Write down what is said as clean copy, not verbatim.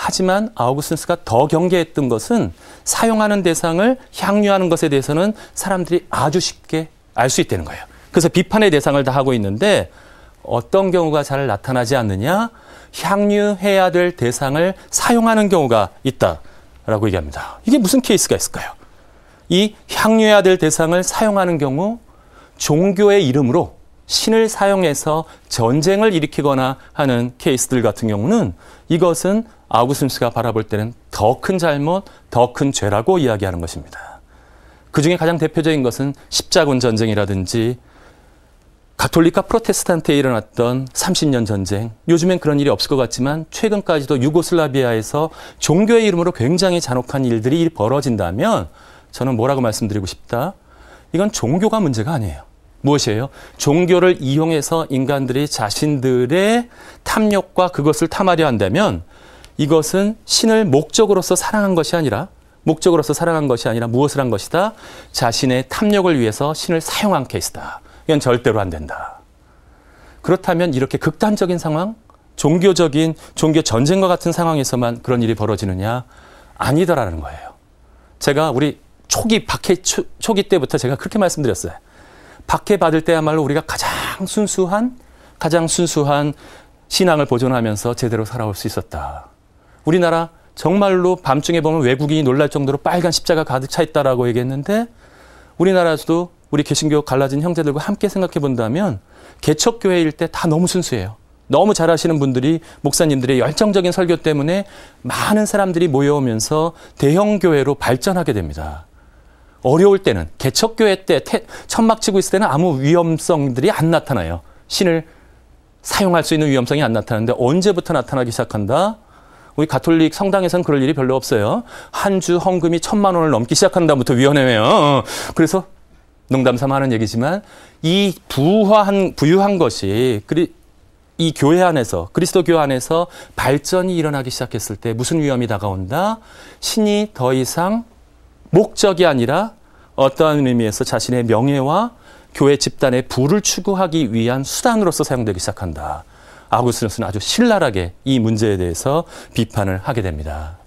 하지만 아우구스티누스가 더 경계했던 것은 사용하는 대상을 향유하는 것에 대해서는 사람들이 아주 쉽게 알 수 있다는 거예요. 그래서 비판의 대상을 다 하고 있는데 어떤 경우가 잘 나타나지 않느냐? 향유해야 될 대상을 사용하는 경우가 있다라고 얘기합니다. 이게 무슨 케이스가 있을까요? 이 향유해야 될 대상을 사용하는 경우 종교의 이름으로 신을 사용해서 전쟁을 일으키거나 하는 케이스들 같은 경우는 이것은 아우구스티누스가 바라볼 때는 더 큰 잘못, 더 큰 죄라고 이야기하는 것입니다. 그중에 가장 대표적인 것은 십자군 전쟁이라든지 가톨릭과 프로테스탄트에 일어났던 30년 전쟁. 요즘엔 그런 일이 없을 것 같지만 최근까지도 유고슬라비아에서 종교의 이름으로 굉장히 잔혹한 일들이 벌어진다면 저는 뭐라고 말씀드리고 싶다? 이건 종교가 문제가 아니에요. 무엇이에요? 종교를 이용해서 인간들이 자신들의 탐욕과 그것을 탐하려 한다면 이것은 신을 목적으로서 사랑한 것이 아니라 무엇을 한 것이다? 자신의 탐욕을 위해서 신을 사용한 케이스다. 이건 절대로 안 된다. 그렇다면 이렇게 극단적인 상황, 종교 전쟁과 같은 상황에서만 그런 일이 벌어지느냐? 아니더라는 거예요. 제가 우리 박해 초기 때부터 제가 그렇게 말씀드렸어요. 박해 받을 때야말로 우리가 가장 순수한 신앙을 보존하면서 제대로 살아올 수 있었다. 우리나라 정말로 밤중에 보면 외국인이 놀랄 정도로 빨간 십자가 가득 차 있다라고 얘기했는데 우리나라에서도 우리 개신교 갈라진 형제들과 함께 생각해 본다면 개척교회일 때 다 너무 순수해요. 너무 잘하시는 분들이 목사님들의 열정적인 설교 때문에 많은 사람들이 모여오면서 대형교회로 발전하게 됩니다. 어려울 때는 개척교회 때 천막 치고 있을 때는 아무 위험성들이 안 나타나요. 신을 사용할 수 있는 위험성이 안 나타나는데 언제부터 나타나기 시작한다? 우리 가톨릭 성당에서는 그럴 일이 별로 없어요. 한 주 헌금이 1,000만 원을 넘기 시작하는 다음부터 위험해요. 그래서 농담삼아 하는 얘기지만 이 부유한 것이 이 교회 안에서 그리스도 교회 안에서 발전이 일어나기 시작했을 때 무슨 위험이 다가온다? 신이 더 이상 목적이 아니라 어떠한 의미에서 자신의 명예와 교회 집단의 부를 추구하기 위한 수단으로서 사용되기 시작한다. 아우구스티누스는 아주 신랄하게 이 문제에 대해서 비판을 하게 됩니다.